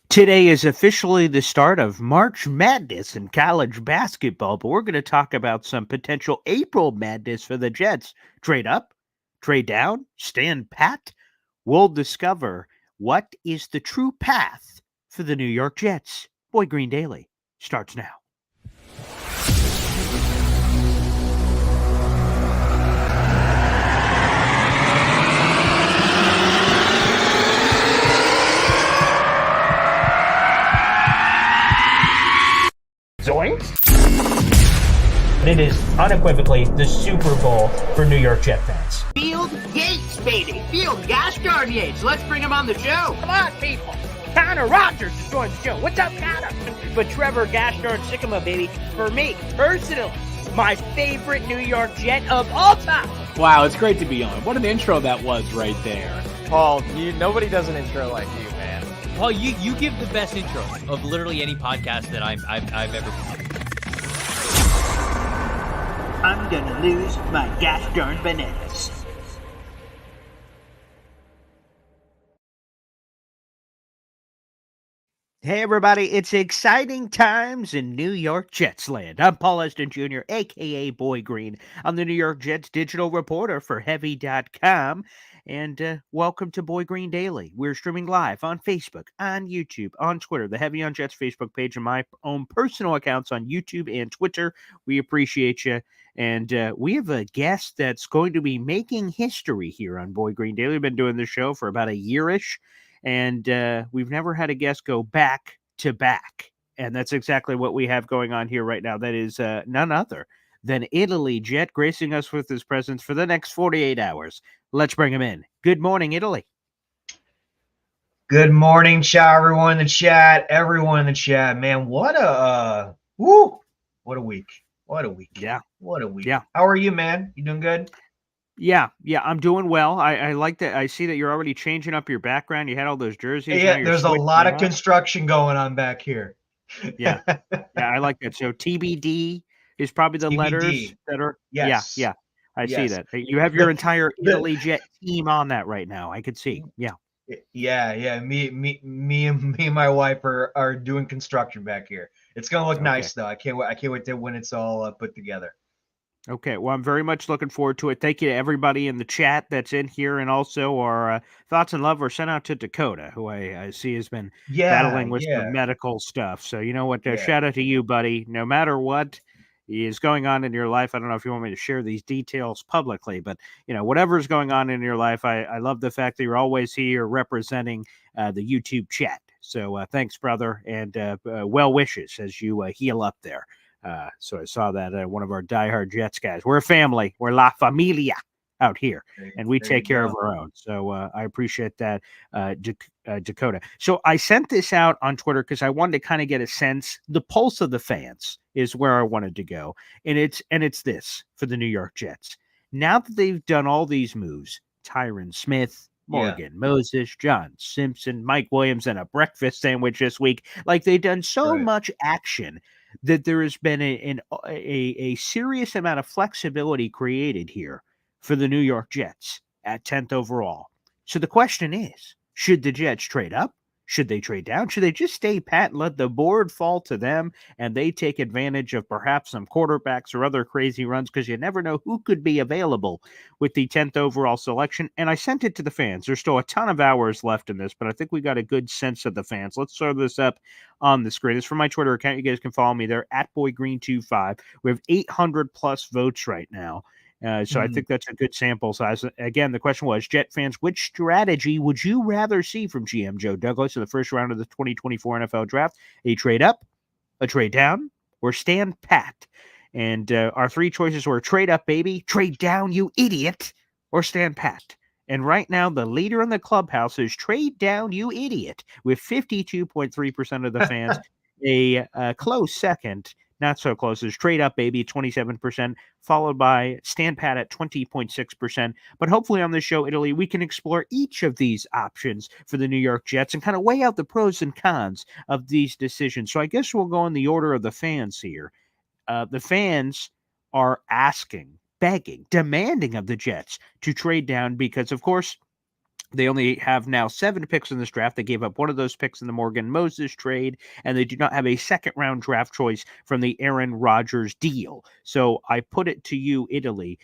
Today is officially the start of March Madness in college basketball, but we're going to talk about some potential April Madness for the Jets. Trade up, trade down, stand pat. We'll discover what is the true path for the New York Jets. Boy Green Daily starts now. Zoinks! It is unequivocally the Super Bowl for New York Jet fans. Field Yates, baby. Field Gosh darn Yates. Let's bring him on the show. Come on, people. Connor Rogers is joining the show. What's up, Connor? But Trevor Gosh darn Sycamore, baby, for me, personally, my favorite New York Jet of all time. Wow, it's great to be on. What an intro that was right there. Paul, nobody does an intro like you, man. Paul, you give the best intro of literally any podcast that I've ever been. I'm gonna lose my gosh darn bananas. Hey, everybody, it's exciting times in New York Jets land. I'm Paul Harrison Jr., a.k.a. Boy Green. I'm the New York Jets digital reporter for Heavy.com, and welcome to Boy Green Daily. We're streaming live on Facebook, on YouTube, on Twitter, the Heavy on Jets Facebook page, and my own personal accounts on YouTube and Twitter. We appreciate you. And we have a guest that's going to be making history here on Boy Green Daily. We've been doing this show for about a year-ish. And we've never had a guest go back to back. And that's exactly what we have going on here right now. That is none other than Italy Jet gracing us with his presence for the next 48 hours. Let's bring him in. Good morning, Italy. Good morning, everyone in the chat. Everyone in the chat, man. What a week. What a week. Yeah. What a week. Yeah. How are you, man? You doing good? Yeah, I'm doing well. I like that. I see that you're already changing up your background. You had all those jerseys. Yeah, there's a lot of construction going on back here. Yeah, I like that. So TBD is probably the TBD. Letters that are. Yes. Yeah. I see that. You have your entire Italy Jet team on that right now. I could see. Yeah. Yeah. Me and my wife are doing construction back here. It's gonna look nice though. I can't wait to when it's all put together. Okay, well, I'm very much looking forward to it. Thank you to everybody in the chat that's in here, and also our thoughts and love are sent out to Dakota, who I see has been battling with some medical stuff. So you know what? Shout out to you, buddy. No matter what is going on in your life, I don't know if you want me to share these details publicly, but whatever's going on in your life, I love the fact that you're always here representing the YouTube chat. So thanks, brother, and well wishes as you heal up there. So I saw that one of our diehard Jets guys. We're a family. We're La Familia out here, and we take care of our own. So I appreciate that, Dakota. So I sent this out on Twitter because I wanted to kind of get a sense. The pulse of the fans is where I wanted to go, and it's this for the New York Jets. Now that they've done all these moves, Tyron Smith, Morgan Moses, John Simpson, Mike Williams, and a breakfast sandwich this week, like they've done so much action that there has been a serious amount of flexibility created here for the New York Jets at 10th overall. So the question is, should the Jets trade up? Should they trade down? Should they just stay pat and let the board fall to them and they take advantage of perhaps some quarterbacks or other crazy runs? Because you never know who could be available with the 10th overall selection. And I sent it to the fans. There's still a ton of hours left in this, but I think we got a good sense of the fans. Let's throw this up on the screen. It's from my Twitter account. You guys can follow me there at BoyGreen25. We have 800 plus votes right now. So I think that's a good sample size. Again, the question was, Jet fans, which strategy would you rather see from GM Joe Douglas in the first round of the 2024 NFL Draft? A trade up, a trade down, or stand pat? And our three choices were trade up, baby, trade down, you idiot, or stand pat. And right now, the leader in the clubhouse is trade down, you idiot, with 52.3% of the fans. A close second, not so close, is trade up, baby, 27%, followed by stand pat at 20.6%. But hopefully on this show, Italy, we can explore each of these options for the New York Jets and kind of weigh out the pros and cons of these decisions. So I guess we'll go in the order of the fans here. The fans are asking, begging, demanding of the Jets to trade down because, of course, They only have now 7 picks in this draft. They gave up one of those picks in the Morgan Moses trade, and they do not have a second-round draft choice from the Aaron Rodgers deal. So I put it to you, Italy.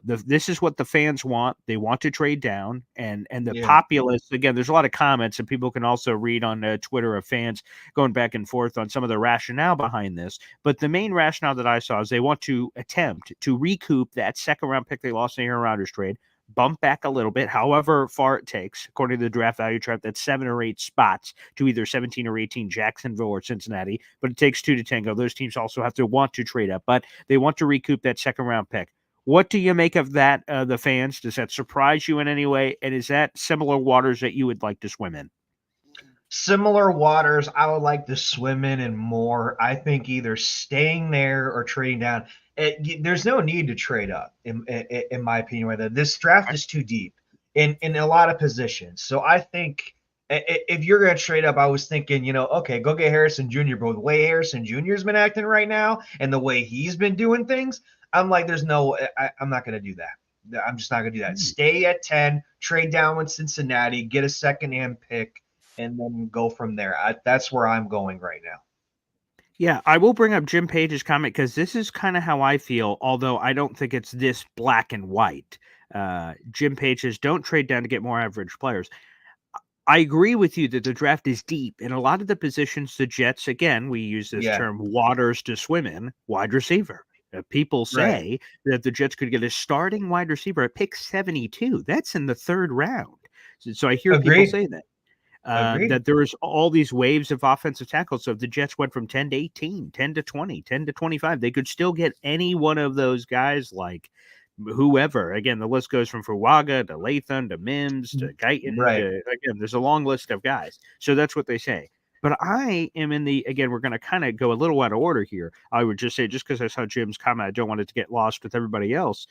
This is what the fans want. They want to trade down, and the populace. Again, there's a lot of comments, and people can also read on Twitter of fans going back and forth on some of the rationale behind this. But the main rationale that I saw is they want to attempt to recoup that second-round pick they lost in the Aaron Rodgers trade, bump back a little bit, however far it takes, according to the draft value chart, that's 7 or 8 spots to either 17 or 18, Jacksonville or Cincinnati, but it takes 2 to tango. Those teams also have to want to trade up, but they want to recoup that second round pick. What do you make of that, the fans? Does that surprise you in any way? And is that similar waters that you would like to swim in? Similar waters I would like to swim in and more. I think either staying there or trading down. There's no need to trade up, in my opinion. Right, this draft is too deep in a lot of positions. So I think if you're going to trade up, I was thinking, okay, go get Harrison Jr. But the way Harrison Jr. has been acting right now and the way he's been doing things, I'm like, I'm not going to do that. I'm just not going to do that. Stay at 10, trade down with Cincinnati, get a second-hand pick, and then go from there. That's where I'm going right now. Yeah, I will bring up Jim Page's comment because this is kind of how I feel, although I don't think it's this black and white. Jim Page says, don't trade down to get more average players. I agree with you that the draft is deep. In a lot of the positions, the Jets, again, we use this term, waters to swim in, wide receiver. People say that the Jets could get a starting wide receiver at pick 72. That's in the 3rd round. So I hear people say that. That there is all these waves of offensive tackles. So if the Jets went from 10 to 18, 10 to 20, 10 to 25, they could still get any one of those guys like whoever. Again, the list goes from Fuaga to Latham to Mims to Guyton. Again, there's a long list of guys. So that's what they say. But I am again, we're going to kind of go a little out of order here. I would just say, just because I saw Jim's comment, I don't want it to get lost with everybody else.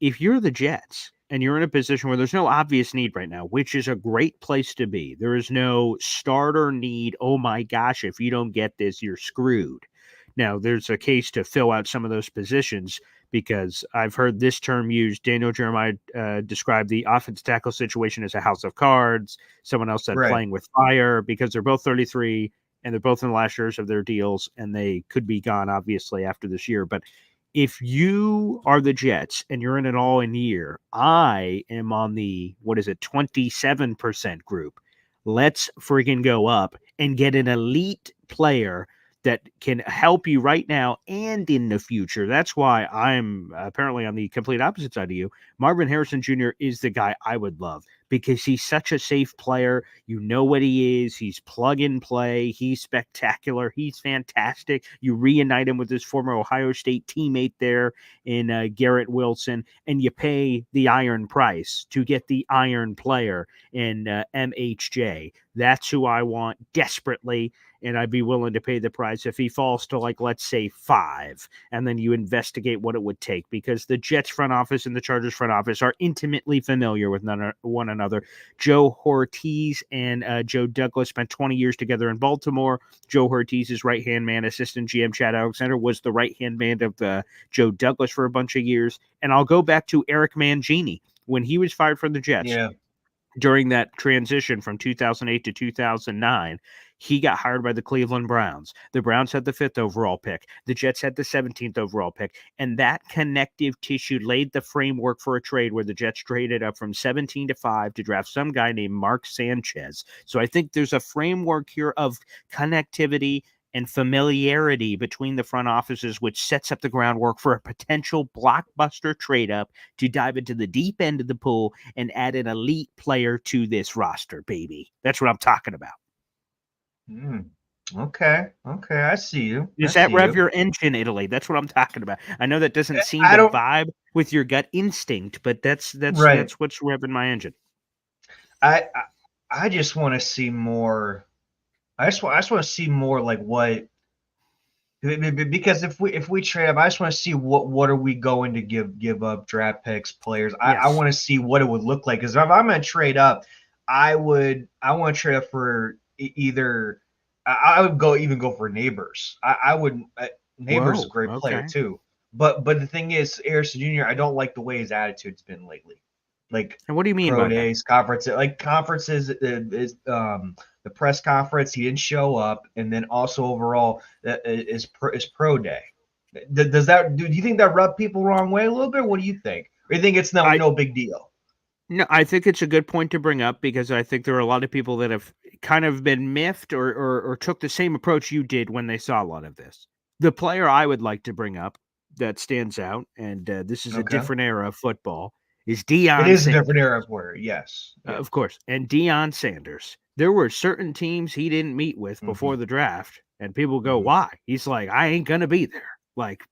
If you're the Jets and you're in a position where there's no obvious need right now, which is a great place to be, there is no starter need. Oh my gosh, if you don't get this, you're screwed. Now, there's a case to fill out some of those positions because I've heard this term used. Daniel Jeremiah described the offensive tackle situation as a house of cards. Someone else said playing with fire because they're both 33 and they're both in the last years of their deals and they could be gone, obviously, after this year. But if you are the Jets and you're in an all-in year, I am on the, 27% group. Let's friggin' go up and get an elite player that can help you right now and in the future. That's why I'm apparently on the complete opposite side of you. Marvin Harrison Jr. is the guy I would love because he's such a safe player. You know what he is. He's plug and play. He's spectacular. He's fantastic. You reunite him with his former Ohio State teammate there in Garrett Wilson, and you pay the iron price to get the iron player in MHJ. That's who I want desperately. And I'd be willing to pay the price if he falls to, like, let's say 5, and then you investigate what it would take because the Jets front office and the Chargers front office are intimately familiar with one another. Joe Ortiz and Joe Douglas spent 20 years together in Baltimore. Joe Ortiz's right-hand man, assistant GM Chad Alexander, was the right-hand man of Joe Douglas for a bunch of years. And I'll go back to Eric Mangini when he was fired from the Jets. Yeah. During that transition from 2008 to 2009, he got hired by the Cleveland Browns. The Browns had the 5th overall pick. The Jets had the 17th overall pick. And that connective tissue laid the framework for a trade where the Jets traded up from 17 to 5 to draft some guy named Mark Sanchez. So I think there's a framework here of connectivity and familiarity between the front offices, which sets up the groundwork for a potential blockbuster trade up to dive into the deep end of the pool and add an elite player to this roster, baby. That's what I'm talking about. Okay. I see you. Does that rev your engine, Italy? That's what I'm talking about. I know that doesn't seem to vibe with your gut instinct, but that's what's revving my engine. I just want to see more. I just want to see more like what, because if we trade up, I just want to see what are we going to give up draft picks, players. I want to see what it would look like because if I'm going to trade up, I want to trade up for either. I would go for Neighbors. I would. Neighbors is a great player too. But the thing is, Harrison Jr. I don't like the way his attitude's been lately. like And what do you mean pro by that? days, conferences is the press conference. He didn't show up, and then also overall is pro day. Does that do you think that rubbed people wrong way a little bit? What do you think? Or you think it's no big deal? No, I think it's a good point to bring up because I think there are a lot of people that have kind of been miffed or took the same approach you did when they saw a lot of this. The player I would like to bring up that stands out, and this is a Okay. different era of football, is It Deion is a Sanders. different era of where, yes. Yeah. Of course. And Deion Sanders. There were certain teams he didn't meet with before the draft, and people go, why? He's like, I ain't going to be there. Like,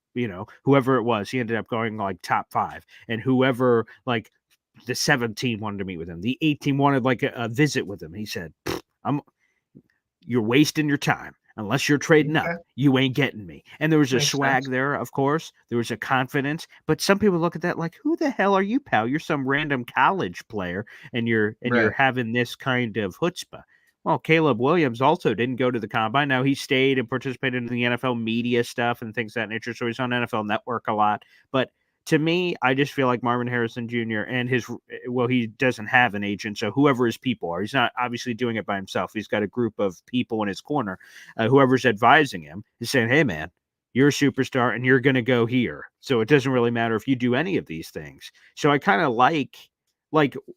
whoever it was, he ended up going like top 5. And whoever, like, the 17 wanted to meet with him. The 18 wanted like a visit with him. He said, you're wasting your time. Unless you're trading up, you ain't getting me. And there was a swag there, of course. There was a confidence. But some people look at that like, who the hell are you, pal? You're some random college player, and you're having this kind of chutzpah. Well, Caleb Williams also didn't go to the combine. Now he stayed and participated in the NFL media stuff and things of that nature. So he's on NFL Network a lot. But to me, I just feel like Marvin Harrison Jr. and he doesn't have an agent. So whoever his people are, he's not obviously doing it by himself. He's got a group of people in his corner. Whoever's advising him is saying, hey, man, you're a superstar and you're going to go here. So it doesn't really matter if you do any of these things. So I kind of like,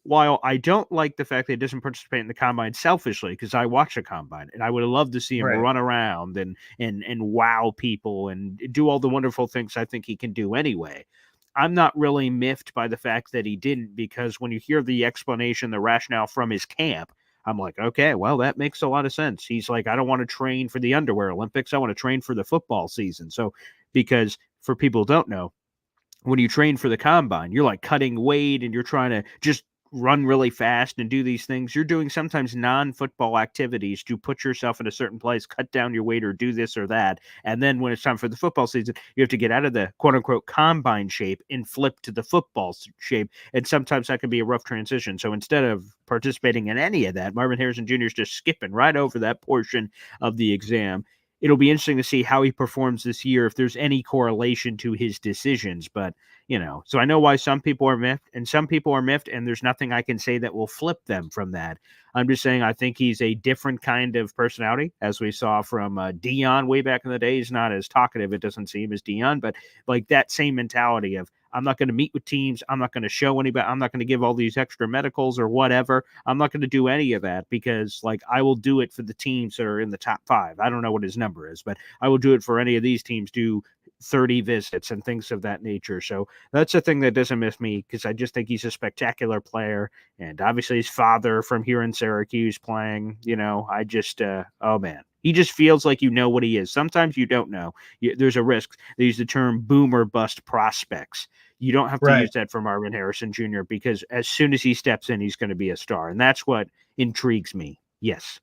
while I don't like the fact that he doesn't participate in the combine selfishly, because I watch a combine and I would love to see him run around and wow people and do all the wonderful things I think he can do anyway. I'm not really miffed by the fact that he didn't, because when you hear the explanation, the rationale from his camp, I'm like, okay, well, that makes a lot of sense. He's like, I don't want to train for the underwear Olympics. I want to train for the football season. So, because for people who don't know, when you train for the combine, you're like cutting weight and you're trying to just run really fast and do these things. You're doing sometimes non-football activities to put yourself in a certain place, cut down your weight or do this or that. And then when it's time for the football season, you have to get out of the quote unquote combine shape and flip to the football shape. And sometimes that can be a rough transition. So instead of participating in any of that, Marvin Harrison Jr. is just skipping right over that portion of the exam. It'll be interesting to see how he performs this year, if there's any correlation to his decisions. But, so I know why some people are miffed, and some people are miffed, and there's nothing I can say that will flip them from that. I'm just saying I think he's a different kind of personality, as we saw from Deion way back in the day. He's not as talkative, it doesn't seem, as Deion, but like that same mentality of, I'm not going to meet with teams. I'm not going to show anybody. I'm not going to give all these extra medicals or whatever. I'm not going to do any of that, because like I will do it for the teams that are in the top 5. I don't know what his number is, but I will do it for any of these teams, do 30 visits and things of that nature. So that's the thing that doesn't miss me, because I just think he's a spectacular player. And obviously his father from here in Syracuse playing, I just, oh man, he just feels like what he is. Sometimes you don't know. There's a risk. They use the term boom or bust prospects. You don't have to use that for Marvin Harrison Jr., because as soon as he steps in, he's going to be a star. And that's what intrigues me. Yes.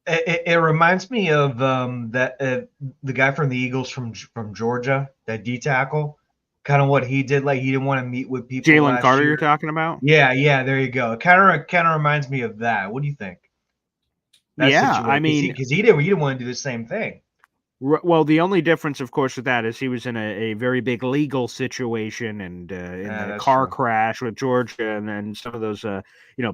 It reminds me of the guy from the Eagles from Georgia, that D tackle, kind of what he did. Like, he didn't want to meet with people. Jalen Carter, you're talking about? Yeah, there you go. It kind of reminds me of that. What do you think? I mean, because he didn't want to do the same thing. Well, the only difference, of course, with that is he was in a very big legal situation, and in a car crash with Georgia, and then some of those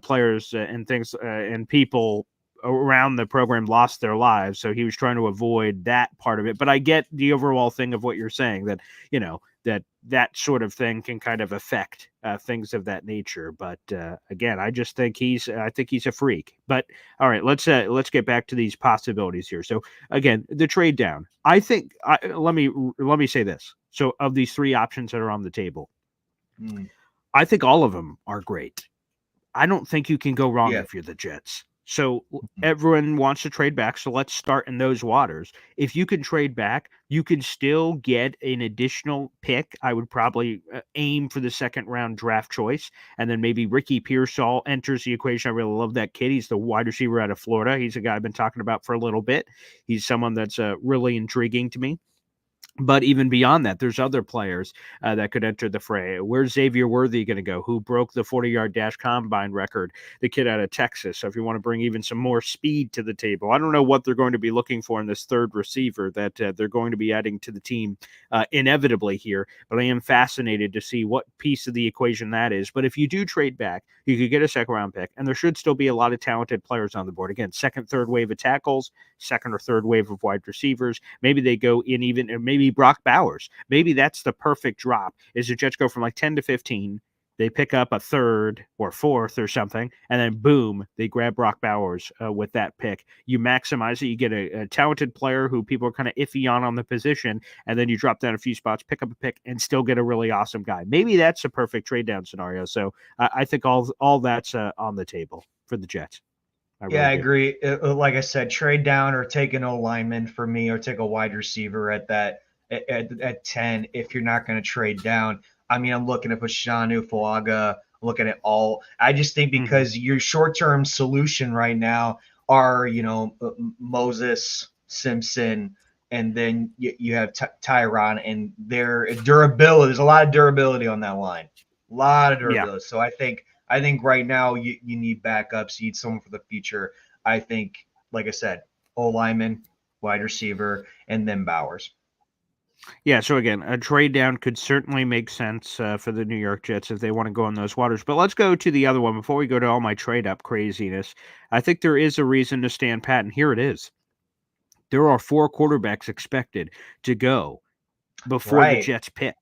players and things and people around the program lost their lives. So he was trying to avoid that part of it. But I get the overall thing of what you're saying, that that sort of thing can kind of affect things of that nature. But again, I just think he's a freak. But all right, let's get back to these possibilities here. So again, the trade down. I think let me say this. So of these 3 options that are on the table, I think all of them are great. I don't think you can go wrong if you're the Jets. So everyone wants to trade back. So let's start in those waters. If you can trade back, you can still get an additional pick. I would probably aim for the 2nd round draft choice. And then maybe Ricky Pearsall enters the equation. I really love that kid. He's the wide receiver out of Florida. He's a guy I've been talking about for a little bit. He's someone that's really intriguing to me. But even beyond that, there's other players that could enter the fray. Where's Xavier Worthy going to go? Who broke the 40-yard dash combine record? The kid out of Texas. So if you want to bring even some more speed to the table, I don't know what they're going to be looking for in this third receiver that they're going to be adding to the team inevitably here. But I am fascinated to see what piece of the equation that is. But if you do trade back, you could get a second-round pick, and there should still be a lot of talented players on the board. Again, second, third wave of tackles, second or third wave of wide receivers. Maybe they go in even, or maybe Brock Bowers. Maybe that's the perfect drop, is the Jets go from like 10 to 15. They pick up a third or fourth or something, and then boom, they grab Brock Bowers with that pick. You maximize it. You get a talented player who people are kind of iffy on the position, and then you drop down a few spots, pick up a pick, and still get a really awesome guy. Maybe that's a perfect trade down scenario. So I think all that's on the table for the Jets. I agree. Like I said, trade down or take an O-lineman for me, or take a wide receiver at that at 10 if you're not going to trade down. I mean, I'm looking at Fashanu, Fuaga, looking at all. I just think because your short-term solution right now are, Moses, Simpson, and then you have Tyron, and their durability. There's a lot of durability on that line. A lot of durability. Yeah. So I think right now you need backups. You need someone for the future. I think, like I said, O-lineman, wide receiver, and then Bowers. Yeah, so again, a trade down could certainly make sense for the New York Jets if they want to go in those waters. But let's go to the other one before we go to all my trade up craziness. I think there is a reason to stand pat, and here it is. There are 4 quarterbacks expected to go before the Jets pick.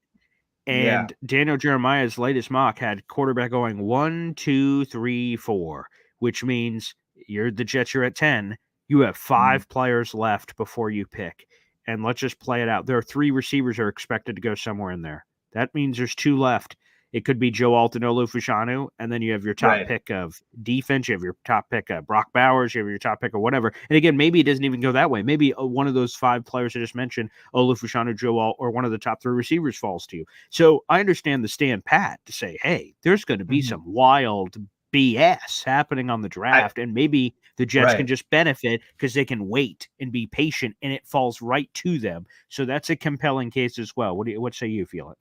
And Daniel Jeremiah's latest mock had quarterback going 1, 2, 3, 4, which means you're the Jets, you're at 10. You have 5 players left before you pick. And let's just play it out. There are 3 receivers are expected to go somewhere in there. That means there's 2 left. It could be Joe Alton-Olufushanu, and then you have your top pick of defense. You have your top pick of Brock Bowers. You have your top pick of whatever. And again, maybe it doesn't even go that way. Maybe one of those 5 players I just mentioned, Olufushanu, Joe Alt, or one of the top 3 receivers falls to you. So I understand the stand pat to say, hey, there's going to be some wild BS happening on the draft, and maybe the Jets can just benefit because they can wait and be patient, and it falls right to them. So that's a compelling case as well. What say you feel?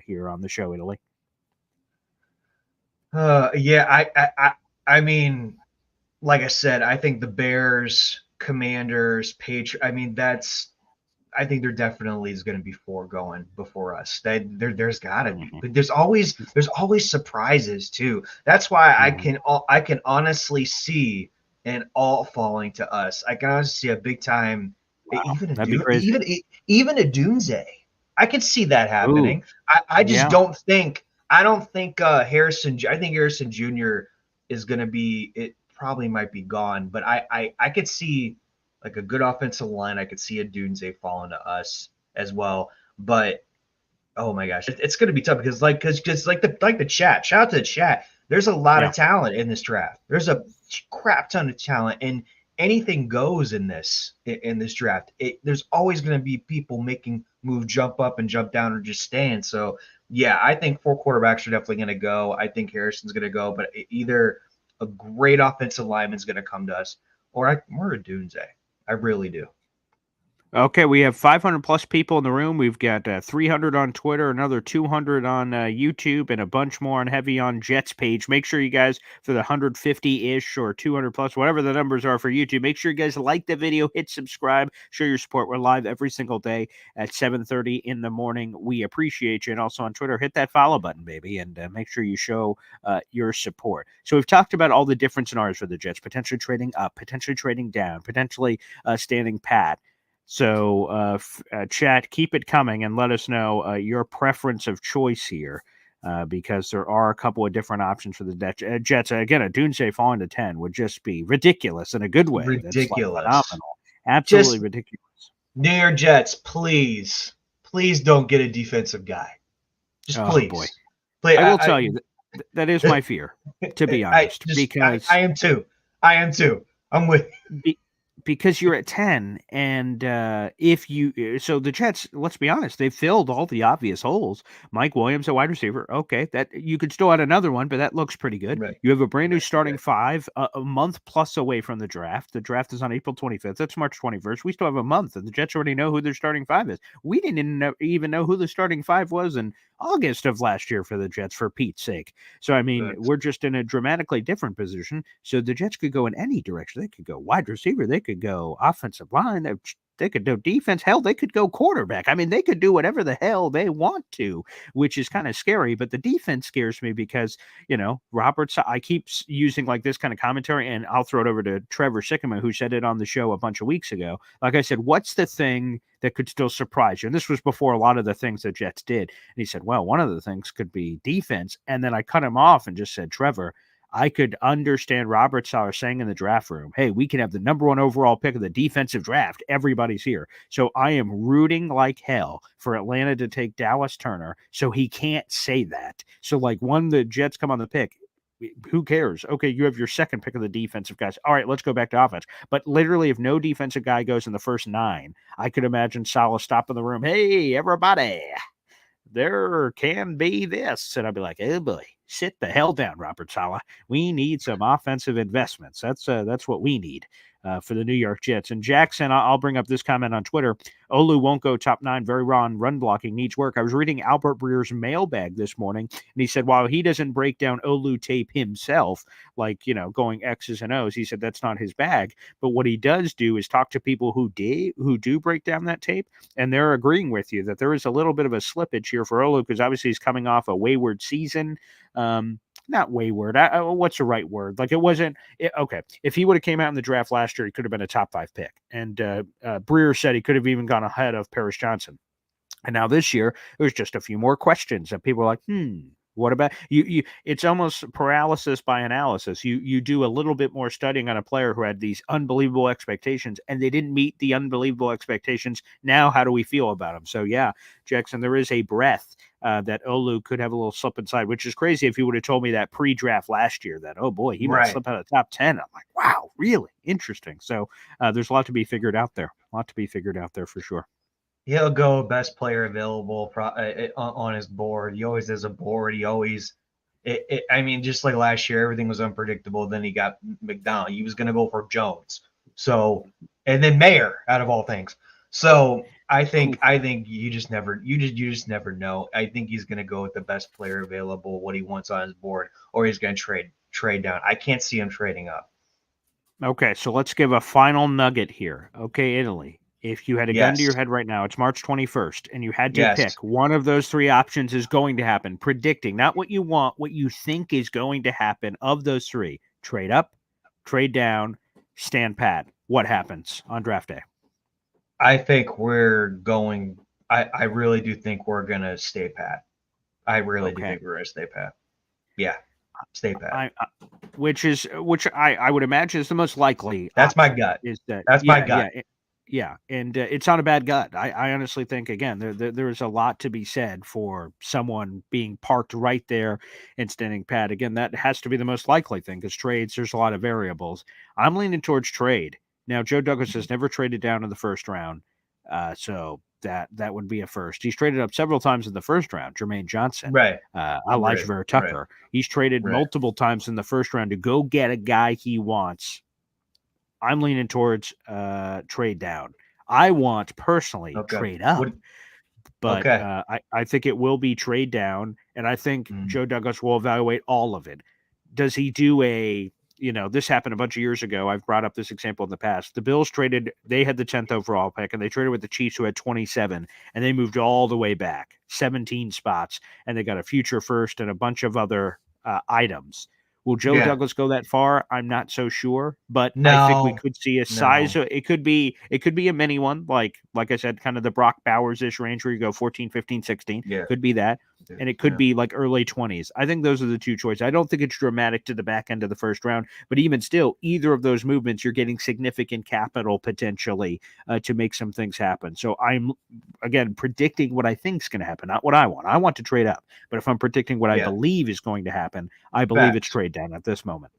Here on the show, Italy. I mean, like I said, I think the Bears, Commanders, Patriots. I mean, I think there definitely is going to be 4 going before us. There's got to be, but there's always surprises too. That's why I can honestly see an all falling to us. I can honestly see a big time, even a Doomsday. I could see that happening. I just don't think. I don't think Harrison. I think Harrison Jr. is going to be. It probably might be gone, but I could see. Like a good offensive line, I could see a Doomsday falling to us as well. But oh my gosh, it's going to be tough because the chat. Shout out to the chat. There's a lot of talent in this draft. There's a crap ton of talent, and anything goes in this draft. There's always going to be people making moves, jump up and jump down, or just stand. So yeah, I think 4 quarterbacks are definitely going to go. I think Harrison's going to go, but either a great offensive lineman is going to come to us, or we're a Doomsday. I really do. Okay, we have 500 plus people in the room. We've got 300 on Twitter, another 200 on YouTube, and a bunch more on Heavy on Jets page. Make sure you guys, for the 150-ish or 200 plus, whatever the numbers are for YouTube, make sure you guys like the video, hit subscribe, show your support. We're live every single day at 7:30 in the morning. We appreciate you. And also on Twitter, hit that follow button, baby, and make sure you show your support. So we've talked about all the different scenarios for the Jets, potentially trading up, potentially trading down, potentially standing pat. So, chat, keep it coming and let us know your preference of choice here, because there are a couple of different options for the Jets. Again, a Doomsday falling to 10 would just be ridiculous in a good way. Ridiculous. That's phenomenal. Absolutely ridiculous. New York Jets, please don't get a defensive guy. Just please. Boy. I will tell you, that is my fear, to be honest. Because I am too. I'm with you. because you're at 10, and so the Jets, let's be honest, they filled all the obvious holes. Mike Williams, a wide receiver, okay, that you could still add another one, but that looks pretty good. Right. You have a brand new starting five, a month plus away from the draft. The draft is on April 25th. That's March 21st. We still have a month, and the Jets already know who their starting five is. We didn't even know who the starting five was in August of last year for the Jets, for Pete's sake. So, I mean, we're just in a dramatically different position. So the Jets could go in any direction. They could go wide receiver. They could go offensive line. They could do defense. Hell, they could go quarterback. I mean, they could do whatever the hell they want to, which is kind of scary. But the defense scares me because, Roberts, I keep using like this kind of commentary, and I'll throw it over to Trevor Sikkema, who said it on the show a bunch of weeks ago. Like I said, what's the thing that could still surprise you? And this was before a lot of the things the Jets did. And he said, well, one of the things could be defense. And then I cut him off and just said, Trevor, I could understand Robert Sala saying in the draft room, hey, we can have the number 1 overall pick of the defensive draft. Everybody's here. So I am rooting like hell for Atlanta to take Dallas Turner. So he can't say that. So like when the Jets come on the pick, who cares? Okay, you have your second pick of the defensive guys. All right, let's go back to offense. But literally, if no defensive guy goes in the first 9, I could imagine Sala stopping the room. Hey, everybody, there can be this. And I'd be like, oh boy, sit the hell down, Robert Saleh. We need some offensive investments. That's what we need for the New York Jets. And Jackson, I'll bring up this comment on Twitter. Olu won't go top 9, very raw on run blocking, needs work. I was reading Albert Breer's mailbag this morning, and he said while he doesn't break down Olu tape himself, like, going X's and O's, he said that's not his bag. But what he does do is talk to people who do break down that tape, and they're agreeing with you that there is a little bit of a slippage here for Olu because obviously he's coming off a wayward season. Not wayward. What's the right word? Like it wasn't okay. If he would have came out in the draft last year, he could have been a top 5 pick. And Breer said he could have even gone ahead of Paris Johnson. And now this year, there's just a few more questions that people are like, what about you? It's almost paralysis by analysis. You do a little bit more studying on a player who had these unbelievable expectations, and they didn't meet the unbelievable expectations. Now, how do we feel about them? So, yeah, Jackson, there is a breath that Olu could have a little slip inside, which is crazy if you would have told me that pre-draft last year that, oh, boy, he might slip out of the top 10. I'm like, wow, really? Interesting. So there's a lot to be figured out there. A lot to be figured out there for sure. He'll go best player available on his board. He always has a board. He always I mean, just like last year, everything was unpredictable. Then he got McDonald. He was going to go for Jones. So, and then Mayer out of all things. So I think you just never know. I think he's going to go with the best player available, what he wants on his board, or he's going to trade down. I can't see him trading up. Okay, so let's give a final nugget here. Okay, Italy. If you had a gun to your head right now, it's March 21st, and you had to pick one of those 3 options is going to happen, predicting, not what you want, what you think is going to happen of those 3. Trade up, trade down, stand pat. What happens on draft day? I think we're going – I really do think we're going to stay pat. I really do think we're going to stay pat. Yeah, stay pat. Which I would imagine is the most likely. That's my gut. That's my gut. Yeah, and it's not a bad gut. I honestly think, again, there is a lot to be said for someone being parked right there and standing pat. Again, that has to be the most likely thing because trades, there's a lot of variables. I'm leaning towards trade. Now, Joe Douglas has never traded down in the first round, so that would be a first. He's traded up several times in the first round, Jermaine Johnson, Elijah Vera Tucker. He's traded multiple times in the first round to go get a guy he wants. I'm leaning towards trade down. I want personally trade up, but I think it will be trade down, and I think Joe Douglas will evaluate all of it. Does he do this happened a bunch of years ago. I've brought up this example in the past. The Bills they had the 10th overall pick, and they traded with the Chiefs who had 27, and they moved all the way back, 17 spots, and they got a future first and a bunch of other items. Will Joe Douglas go that far? I'm not so sure, but I think we could see a size. It could be a mini one, like I said, kind of the Brock Bowers-ish range where you go 14, 15, 16. Yeah. Could be that. And it could be like early 20s. I think those are the 2 choices. I don't think it's dramatic to the back end of the first round, but even still, either of those movements, you're getting significant capital potentially to make some things happen. So I'm, again, predicting what I think is going to happen, not what I want. I want to trade up. But if I'm predicting what I believe is going to happen, I believe it's trade down at this moment.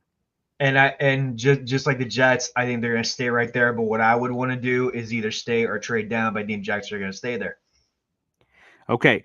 And just like the Jets, I think they're going to stay right there. But what I would want to do is either stay or trade down. But I think Jets are going to stay there. Okay.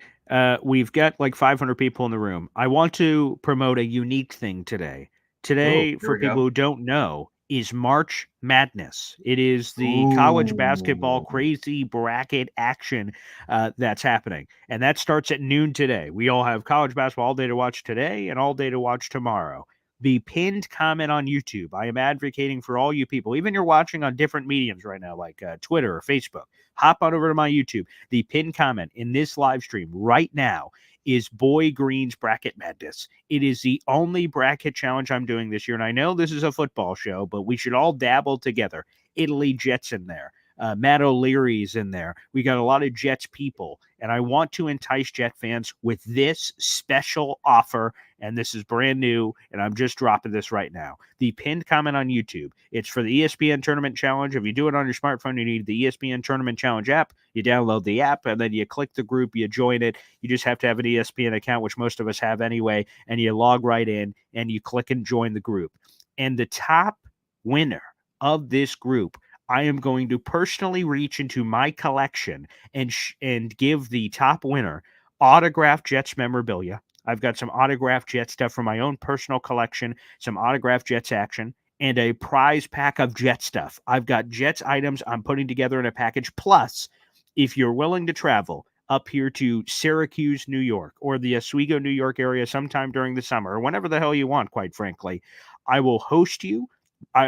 We've got like 500 people in the room. I want to promote a unique thing today. Today, Here for we go. people who don't know, is March Madness. It is the college basketball Ooh. crazy bracket action that's happening. And that starts at noon today. We all have college basketball all day to watch today and all day to watch tomorrow. The pinned comment on YouTube. I am advocating for all you people, even you're watching on different mediums right now, like Twitter or Facebook. Hop on over to my YouTube. The pinned comment in this live stream right now is Boy Green's Bracket Madness. It is the only bracket challenge I'm doing this year. And I know this is a football show, but we should all dabble together. Italy Jets in there. Matt O'Leary's in there. We got a lot of Jets people. And I want to entice Jet fans with this special offer. And this is brand new. And I'm just dropping this right now. The pinned comment on YouTube. It's for the ESPN Tournament Challenge. If you do it on your smartphone, you need the ESPN Tournament Challenge app. You download the app and then you click the group, you join it. You just have to have an ESPN account, which most of us have anyway. And you log right in and you click and join the group. And the top winner of this group, I am going to personally reach into my collection and give the top winner autographed Jets memorabilia. I've got some autographed Jets stuff from my own personal collection, some autographed Jets action, and a prize pack of Jet stuff. I've got Jets items I'm putting together in a package. Plus, if you're willing to travel up here to Syracuse, New York, or the Oswego, New York area sometime during the summer, or whenever the hell you want, quite frankly, I will host you.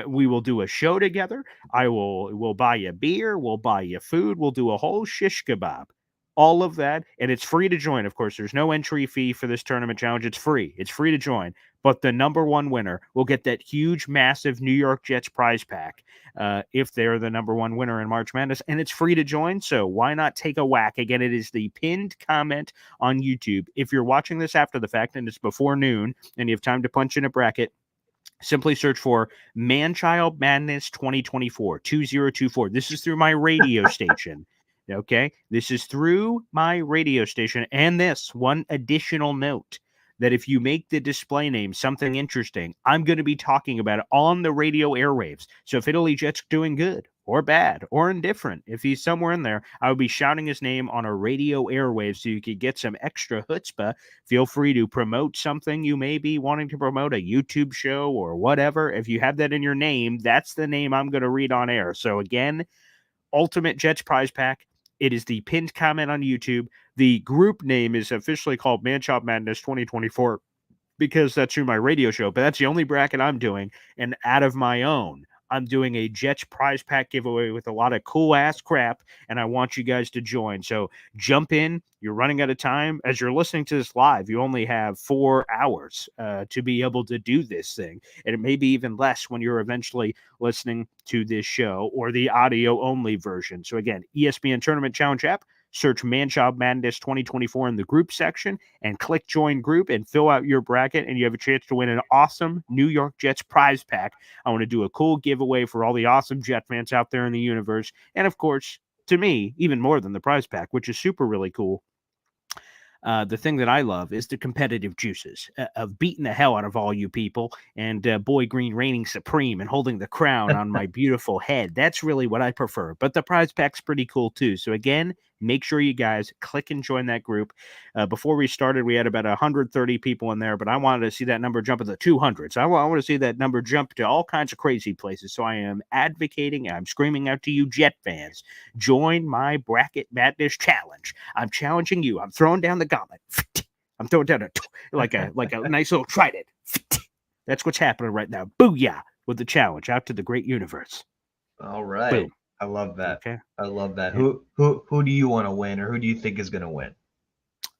We will do a show together. We'll buy you beer. We'll buy you food. We'll do a whole shish kebab. All of that. And it's free to join. Of course, there's no entry fee for this tournament challenge. It's free. It's free to join. But the number one winner will get that huge, massive New York Jets prize pack if they're the number one winner in March Madness. And it's free to join. So why not take a whack? Again, it is the pinned comment on YouTube. If you're watching this after the fact and it's before noon and you have time to punch in a bracket, simply search for Man-Child Madness 2024, 2024. This is through my radio station. Okay? This is through my radio station. And this one additional note that if you make the display name something interesting, I'm going to be talking about it on the radio airwaves. So if Italy Jet's doing good or bad or indifferent, if he's somewhere in there, I will be shouting his name on a radio airwave so you could get some extra chutzpah. Feel free to promote something you may be wanting to promote, a YouTube show or whatever. If you have that in your name, that's the name I'm going to read on air. So again, Ultimate Jets prize pack. It is the pinned comment on YouTube. The group name is officially called Man-Child Madness 2024 because that's through my radio show, but that's the only bracket I'm doing. And out of my own, I'm doing a Jets prize pack giveaway with a lot of cool ass crap, and I want you guys to join. So jump in. You're running out of time. As you're listening to this live, you only have 4 hours to be able to do this thing. And it may be even less when you're eventually listening to this show or the audio only version. So again, ESPN Tournament Challenge app. Search Man-Child Madness 2024 in the group section and click join group and fill out your bracket, and you have a chance to win an awesome New York Jets prize pack. I want to do a cool giveaway for all the awesome Jet fans out there in the universe. And of course, to me, even more than the prize pack, which is super really cool. The thing that I love is the competitive juices of beating the hell out of all you people and Boy Green reigning supreme and holding the crown on my beautiful head. That's really what I prefer. But the prize pack's pretty cool too. So again, make sure you guys click and join that group. Before we started, we had about 130 people in there, but I wanted to see that number jump to the 200s. I want to see that number jump to all kinds of crazy places. So I am advocating, I'm screaming out to you Jet fans, join my Bracket Madness Challenge. I'm challenging you. I'm throwing down the gauntlet. I'm throwing down like a nice little trident. That's what's happening right now. Booyah! With the challenge out to the great universe. All right. Boom. I love that. Okay. I love that. Yeah. Who do you want to win, or who do you think is going to win?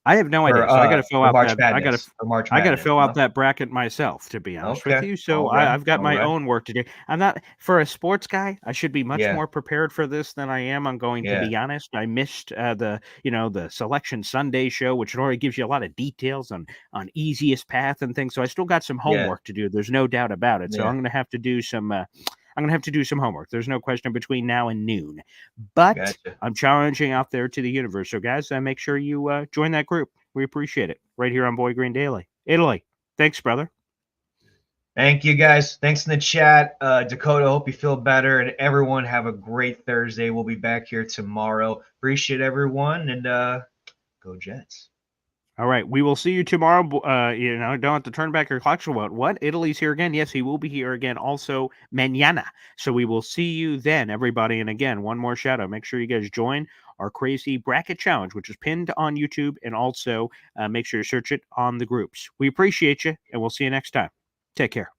I have no idea. So I got to fill out March that. Madness, I got to fill out that bracket myself, to be honest with you. So I've got my own work to do. I'm not for a sports guy. I should be much more prepared for this than I am. I'm going to be honest. I missed the Selection Sunday show, which already gives you a lot of details on easiest path and things. So I still got some homework to do. There's no doubt about it. So I'm going to have to do some. I'm going to have to do some homework. There's no question between now and noon. But I'm challenging out there to the universe. So, guys, make sure you join that group. We appreciate it. Right here on Boy Green Daily. Italy. Thanks, brother. Thank you, guys. Thanks in the chat. Dakota, hope you feel better. And everyone have a great Thursday. We'll be back here tomorrow. Appreciate everyone. And go Jets. All right. We will see you tomorrow. Don't have to turn back your clocks. What? Italy's here again? Yes, he will be here again. Also, mañana. So we will see you then, everybody. And again, one more shout out. Make sure you guys join our crazy bracket challenge, which is pinned on YouTube. And also make sure you search it on the groups. We appreciate you, and we'll see you next time. Take care.